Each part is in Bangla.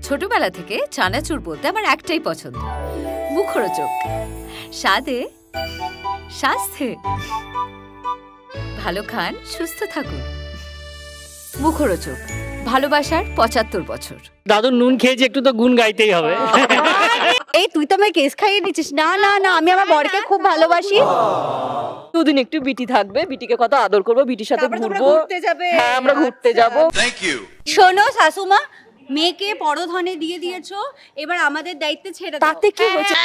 ছোটবেলা থেকে চানাচুর বলতে আমার একটাই পছন্দ, মুখরোচক, স্বাদে স্বাস্থ্যে। ভালো খান, সুস্থ থাকুন। মুখরোচক, ভালোবাসার 75 বছর। দাদুর নুন খেয়েছি, একটু তো গুণ গাইতেই হবে। এই তুই তো আমায় কেস খাইয়ে নিচ্ছিস। না না না, আমি আমার বরকে খুব ভালোবাসি। দুদিন একটু বিটি থাকবে, বিটিকে কত আদর করবো, বিটির সাথে ঘুরবো। হ্যাঁ, আমরা ঘুরতে যাবো। শোনো শাশুমা, মেয়েকে পরধনে দিয়ে দিয়েছো, এবার আমাদের দায়িত্বে ছেড়ে দাও। তাতে কি হয়েছে?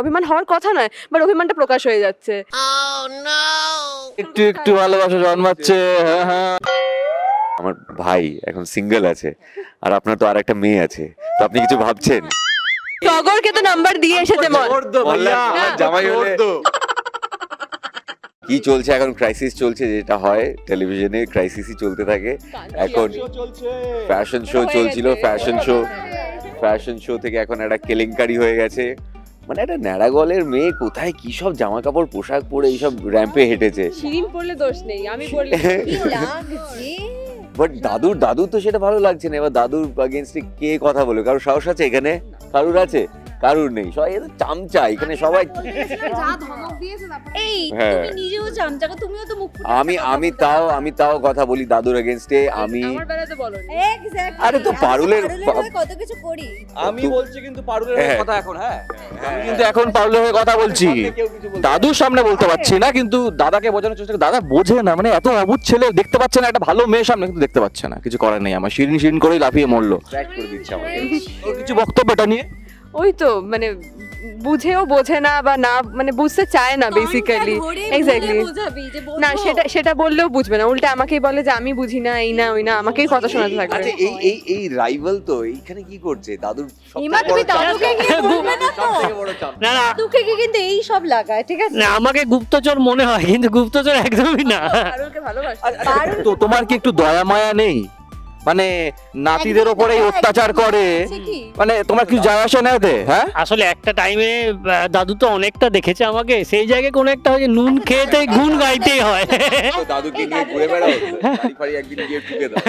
অভিমান হওয়ার কথা নয়, বাট অভিমানটা প্রকাশ হয়ে যাচ্ছে। একটু একটু ভালোবাসা জন্মাচ্ছে। আমার ভাই এখন সিঙ্গেল আছে, আর আপনার তো আর একটা মেয়ে আছে, তো আপনি কিছু ভাবছেন? টগরকে তো নাম্বার দিয়ে এসেছে জামাই হলে কি চলছে এখন? ক্রাইসিস চলছে, যেটা হয় টেলিভিশনে ক্রাইসিসই চলতে থাকে। এখন ফ্যাশন শো চলছিল, ফ্যাশন শো থেকে এখন একটা কেলেঙ্কারি হয়ে গেছে। মানে একটা ন্যাড়াগলের মেয়ে কোথায় কি সব জামা কাপড় পোশাক পরে এইসব র্যাম্পে হেঁটেছে। শিরিন পড়লে দোষ নেই, আমি পড়লে কি লাগছে। বাট দাদুর তো সেটা ভালো লাগছে না। এবার দাদুর এগেইনস্টে কে কথা বলে? কারোর সাহস আছে এখানে? কারুর আছে? কারুর নেই। সবাই চামচা এখানে, সবাই। এই তুমি নিজেও চামচা, তুমিও তো মুখ আমি তাও কথা বলি দাদুর এগেইনস্টে। আমি আমার বেলাতে বলোনি। এক্স্যাক্টলি। আরে তো পারুলের কত কিছু করি আমি বলছি, কিন্তু পারুলের কথা এখন। হ্যাঁ, আমি কিন্তু এখন পারুলের হয়ে কথা বলছি, দাদুর সামনে বলতে পারছি না। কিন্তু দাদাকে বোঝানোর চেষ্টা, দাদা বোঝে না। মানে এত অবুঝ ছেলে, দেখতে পাচ্ছে না একটা ভালো মেয়ের সামনে, কিন্তু দেখতে পাচ্ছে না। কিছু করার নেই, আমার শিরিন করেই লাফিয়ে মরলো। কিছু বক্তব্য এটা নিয়ে? ওই তো মানে বুঝেও বোঝে না, বা না মানে বুঝতে চায় না বেসিক্যালি। এক্স্যাক্টলি। না, সেটা বললেও বুঝবে না, উল্টে আমাকেই বলে যে আমি বুঝি না, এই না ওই না, আমাকেই কথা শোনাতে থাকবে। আচ্ছা, এই রাইভাল তো এইখানে কি করছে? দাদুর ইমা, তুমি দাদুকে গিয়ে বলবে না তো? না না, দাদুকে কিন্তু এই সব লাগায়, ঠিক আছে? না, আমাকে গুপ্তচর মনে হয়, কিন্তু গুপ্তচর একদমই না। পারুলকে ভালোবাসে। তো তোমার কি একটু দয়া মায়া নেই? মানে নাতিদের ওপরে অত্যাচার করে, মানে তোমার কিছু যায় আসে না এতে? হ্যাঁ, আসলে একটা টাইমে দাদু তো অনেকটা দেখেছে আমাকে, সেই জায়গায় কোনো একটা হচ্ছে নুন খেতে গুণ গাইতেই হয়। দাদুকে নিয়ে ঘুরে বেড়াও, গাড়ি ফাড়ি একদিন গিয়ে ঢুকে দাও।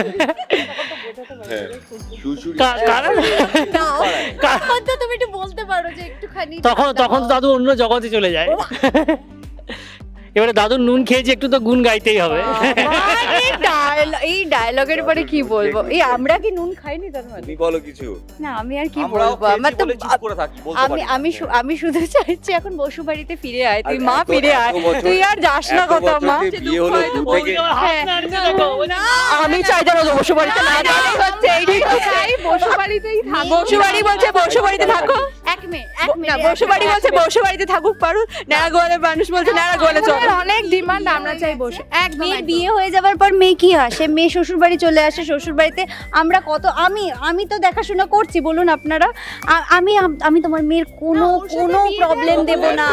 তুমি একটু বলতে পারো যে একটুখানি। তখন দাদু অন্য জগতে চলে যায়। এবারে দাদুর নুন খেয়েছি, একটু তো গুণ গাইতেই হবে। এই ডায়লগের পরে কি বলবো? এই আমরা কি নুন খাইনি তার মানে? তুমি বলো কিছু। না, আমি আর কি বলবো? আমি শুধু চাইছি এখন বসু বাড়িতে ফিরে আয়, তুই মা ফিরে আয়, তুই আর যাস না কথা মা। আমি চাই যেন বসু বাড়িতে না হচ্ছে, এইটাই তো চাই। বসু বাড়িতেই থাকো। বসু বাড়ি বলছে বসু বাড়িতে থাকো। এক মিনিট, বসু বাড়ি বলছে বসু বাড়িতে থাকুক পারু, ন্যাড়াগোয়ালের মানুষ বলছে ন্যাড়াগোয়ালে চল। অনেক ডিমান্ড, আমরা চাই বসে। এক মেয়ের বিয়ে হয়ে যাওয়ার পর মেয়ে কি হয়? সে মেয়ে শ্বশুর বাড়ি চলে আসে, শ্বশুর বাড়িতে আমরা কত, আমি তো দেখাশোনা করছি, বলুন আপনারা। আমি তোমার মেয়ের কোনো প্রবলেম দেব না,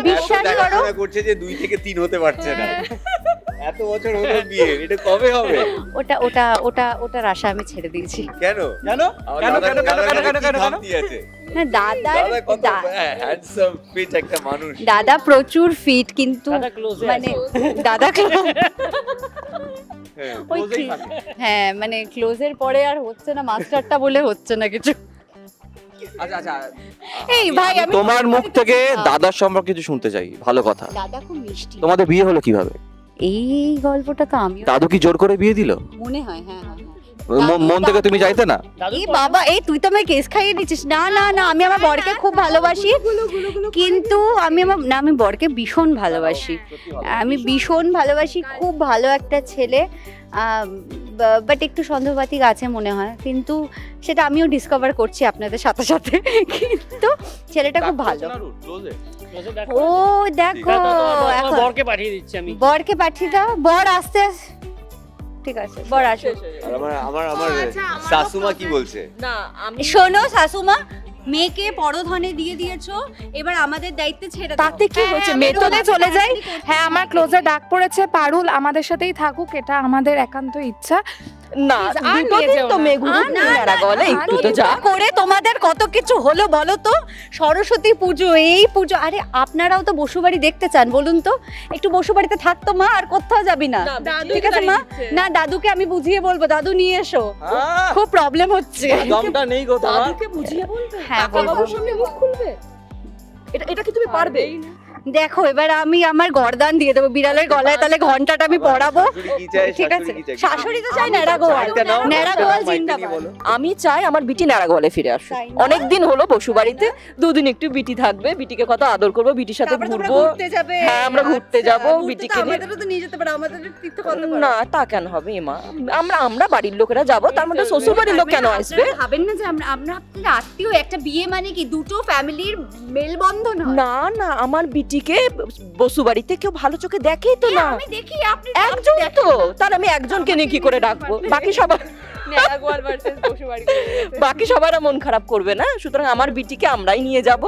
বিশ্বাস করো। করছে যে 2 থেকে 3 হতে পারছে না, এত বছর হলো বিয়ে, এটা কবে হবে? ওটার আশা আমি ছেড়ে দিয়েছি। কেন? না, দাদা প্রচুর ফিট, কিন্তু মানে দাদা হ্যাঁ মানে ক্লোজের পরে আর হচ্ছে না, মাস্টারটা বলে হচ্ছে না কিছু। এই ভাই, আমি তোমার মুখ থেকে দাদার সম্পর্কে কিছু শুনতে চাই, ভালো কথা। দাদা খুব মিষ্টি। তোমাদের বিয়ে হলো কিভাবে? এই গল্পটা তো আমি, দাদু কি জোর করে বিয়ে দিল? মনে হয়। হ্যাঁ, মন থেকে তুমি চাইতে না? এই বাবা, এই তুই তো আমায় কেস খাইয়ে নিচ্ছিস। না না না, আমি আমার বরকে খুব ভালোবাসি, কিন্তু আমি বরকে ভীষণ ভালোবাসি। খুব ভালো একটা ছেলে, বাট একটু সন্দেহবাতিক আছে মনে হয়, কিন্তু সেটা আমিও ডিসকভার করছি আপনাদের সাথে সাথে। কিন্তু ছেলেটা খুব ভালো। ও দেখো, বরকে পাঠিয়ে দিচ্ছি আমি। বরকে পাঠিয়ে দাও, বর আসতে। ঠিক আছে, বর আসো। আমার শাশুমা কি বলছে? না, আমি শোনো শাশুমা, মেয়েকে পরধনে দিয়ে দিয়েছো, এবার আমাদের দায়িত্বে ছেড়ে দাও। তাতে কি হয়েছে? মেতনে চলে যাই। হ্যাঁ, আমার ক্লোজে ডাক পড়েছে, পারুল আমাদের সাথেই থাকুক, এটা আমাদের একান্ত ইচ্ছা। না আর দুটো নিয়ে দিন যেও তো না। মেঘুরু নেড়া গলে একটু তো যা করে তোমাদের কত কিছু হলো বলো তো, সরস্বতী পুজো, এই পুজো, আরে আপনারাও তো বসুবাড়ি দেখতে চান, বলুন তো একটু বসুবাড়িতে থাকতো মা, আর কোথাও যাবি না। ঠিক আছে মা, না দাদুকে আমি বুঝিয়ে বলবো, দাদু নিয়ে এসো, খুব প্রবলেম হচ্ছে। দমটা নেই গো তোমার। দাদুকে বুঝিয়ে বলবে হ্যাঁ, কাকা বাবুর সামনে মুখ খুলবে, এটা কি তুমি পারবে? দেখো এবার আমি আমার গর্দান দিয়ে দেবো, বিড়ালের গলায় তাহলে ঘন্টাটা আমি পড়াবো। ঠিক আছে, শাশুড়ি তো চাই ন্যাড়া গোয়াল, ন্যাড়া গোয়াল জিন্দাবাদ। আমি চাই আমার বিটি নারাগোয়ালে ফিরে আসুক। তাই না? অনেকদিন হলো বসুবাড়িতে, দুদিন একটু বিটি থাকবে, বিটিকে কত আদর করবো, বিটির সাথে তারপরে তোমরা ঘুরবো। ঘুরতে যাবে। হ্যাঁ, আমরা ঘুরতে আচ্ছা, যাবো, ঘুরতে তো বিটিকে নিয়ে। আমাদেরও তো নিয়ে যেতে পারো, আমাদের তীর্থ করতে পারো। না তা কেন হবে মা, আমরা বাড়ির লোকেরা যাবো, তার মধ্যে শ্বশুর বাড়ির লোক কেন আসবে? আপনারা ভাবেন না যে আমরা আপনাদের আত্মীয়, একটা বিয়ে মানে কি দুটো ফ্যামিলির মেলবন্ধন হয়। না না, আমার বিটিকে বসুবাড়িতে কেউ ভালো চোখে দেখেই তো না, আমি দেখি আপনি একজন তো, তার আমি একজনকে নিয়ে কি করে ডাকবো? বাকি সবার নেড়াগোয়াল ভার্সেস বসুবাড়ি করে দিয়েছে। বাকি সবারা মন খারাপ করবে না, সুতরাং আমার বিটিকে আমরাই নিয়ে যাব,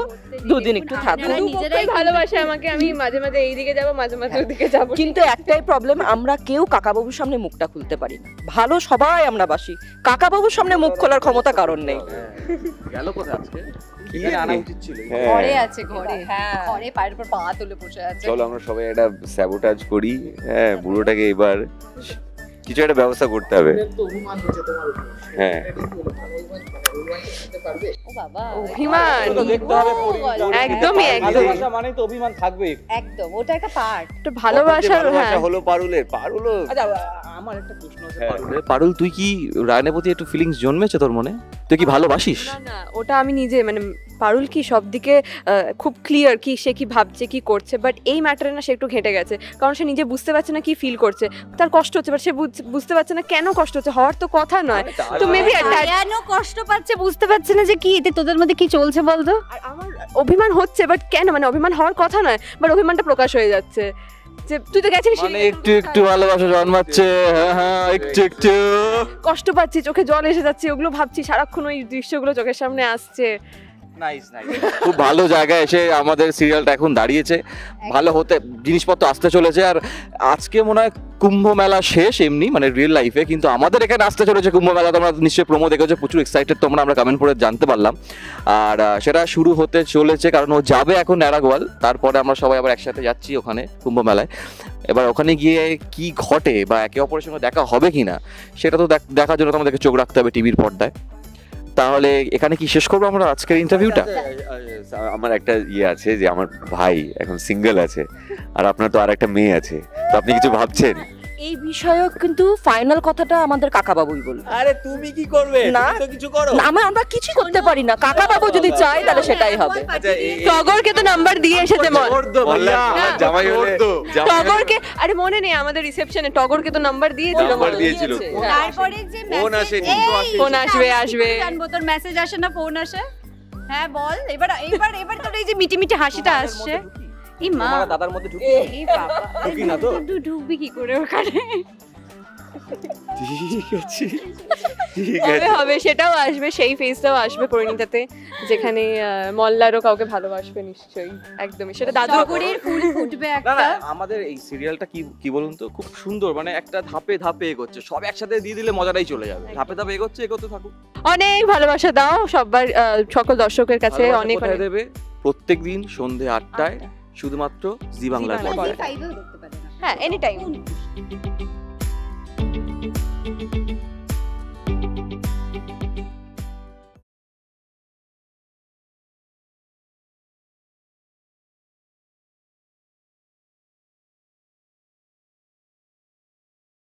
দুদিন একটু থাকবো। আপনারা নিজেরাই ভালোবাসে আমাকে, আমি মাঝে মাঝে এইদিকে যাবো, মাঝে মাঝে ওদিকে যাবো। কিন্তু একটাই প্রবলেম, আমরা কেউ কাকাবাবুর সামনে মুখটা খুলতে পারি না। ভালো সবাই আমরা বাসি, কাকাবাবুর সামনে মুখ খোলার ক্ষমতা কারণ নেই। গেল কোথায় আজকে? এখানে আনা উচিত ছিল। ঘরে আছে, ঘরে ঘরে পায়ের উপর পা তুলে বসে আছে। চলো আমরা সবাই একটা স্যাবোটাজ করি, হ্যাঁ বুড়োটাকে এবার কিছু একটা ব্যবস্থা করতে হবে। হ্যাঁ ও বাবা, অভিমান তো দেখতে হবে পরিণতি। একদমই, একদম। ভালোবাসা মানেই তো অভিমান থাকবেই। একদম ওটা একটা পার্ট। একটু ভালোবাসার, হ্যাঁ ভালোবাসা হলো পারুলও আচ্ছা আমার একটা প্রশ্ন আছে হ্যাঁ। পারুলের। পারুল তুই কি রায়নের প্রতি একটু ফিলিংস জন্মেছে তোর মনে? তুই কি ভালোবাসিস? না না, ওটা আমি নিজে মানে পারুল কি সব দিকে খুব ক্লিয়ার কি সে কি ভাবছে কি করছে, বাট এই ম্যাটারে না সে একটু ঘেঁটে গেছে, কারণ সে নিজে বুঝতে পারছে না কি ফিল করছে, তার কষ্ট হচ্ছে, বাট সে বুঝতে পারছে না কেন কষ্ট হচ্ছে, হওয়ার তো কথা নয়। তো মেবি কেন কষ্ট পাচ্ছে বুঝতে পারছে না যে কি এতে তোদের মধ্যে কি চলছে বলতো। আর আমার অভিমান হচ্ছে, বাট কেন, মানে অভিমান হওয়ার কথা নয়, বাট অভিমানটা প্রকাশ হয়ে যাচ্ছে যে তুই তো গেছিস, মানে একটু একটু ভালোবাসা জন্মাচ্ছে, হ্যাঁ হ্যাঁ একটু একটু। কষ্ট পাচ্ছি, চোখে জল এসে যাচ্ছে, ওগুলো ভাবছি সারাক্ষণ, ওই দৃশ্যগুলো চোখের সামনে আসছে। নাইস নাইস, খুব ভালো জায়গায় এসে আমাদের সিরিয়ালটা এখন দাঁড়িয়েছে, ভালো হতে জিনিসপত্র আসতে চলেছে। আর আজকে মনে হয় কুম্ভ মেলা শেষ এমনি মানে রিয়েল লাইফে, কিন্তু আমাদের এখানে আসতে চলেছে কুম্ভ মেলা। তোমরা নিশ্চয়ই প্রোমো দেখেছো, প্রচুর এক্সাইটেড তোমরা, আমরা কমেন্ট করে জানতে পারলাম। আর সেটা শুরু হতে চলেছে, কারণ ও যাবে এখন নারাগোয়াল, তারপরে আমরা সবাই আবার একসাথে যাচ্ছি ওখানে কুম্ভ মেলায়। এবার ওখানে গিয়ে কি ঘটে বা একে অপরের সঙ্গে দেখা হবে কিনা, সেটা তো দেখার জন্য তোমাদেরকে চোখ রাখতে হবে টিভির পর্দায়। তাহলে এখানে কি শেষ করবো আমরা আজকের ইন্টারভিউটা? আমার একটা ইয়ে আছে যে আমার ভাই এখন সিঙ্গেল আছে, আর আপনার তো আর একটা মেয়ে আছে, তো আপনি কিছু ভাবছেন? এই বিষয়ে কিন্তু ফাইনাল কথাটা আমাদের কাকাবাবুই বলবে। আরে তুমি কি করবে? না। তুমি তো কিছু করো। না, আমরা কিছু করতে পারি না, কাকাবাবু যদি চায় তাহলে সেটাই হবে। আচ্ছা টগরকে তো নাম্বার দিয়ে এসেছে মন, জামাই হলে টগরকে, আরে মনে নেই আমাদের রিসেপশনে টগরকে তো নাম্বার দিয়েছিল, নাম্বার দিয়েছিল। তারপরে যে ফোন message, আসেনি, এই, ফোন আসবে, আসবে। জানবো তোর মেসেজ আসে না ফোন আসে? হ্যাঁ বল, এবার এবার এবার তোর এই যে মিটি মিটি হাসিটা আসছে। এই মা, তোমার দাদার মধ্যে ঢুকি এই বাবা, ঢুকি না তো? ঢুকবি কি করে ওখানে? ঠিক আছে ঠিক হবে আছে। হবে, সেটাও আসবে, সেই ফেজটাও আসবে পরিণীতাতে, যেখানে মল্লারও কাউকে ভালোবাসবে নিশ্চয়ই, একদমই। সেটা দাদু টগরের ফুল ফুটবে না একটা। না, আমাদের এই সিরিয়ালটা কি বলুন তো, খুব সুন্দর, মানে একটা ধাপে ধাপে এগোচ্ছে, সব একসাথে দিয়ে দিলে মজাটাই চলে যাবে। ধাপে ধাপে এগোচ্ছে, এগোতে থাকুক। অনেক ভালোবাসা দাও সবার, সকল দর্শকের কাছে ভালোবাসা অনেক কোথায় অনেক। দেবে? প্রত্যেকদিন সন্ধে 8টায় শুধুমাত্রায় শুধুমাত্র জি বাংলার বাংলায়। পর্দায়। ফাইভেও দেখতে পারে না। হ্যাঁ, এনি টাইম।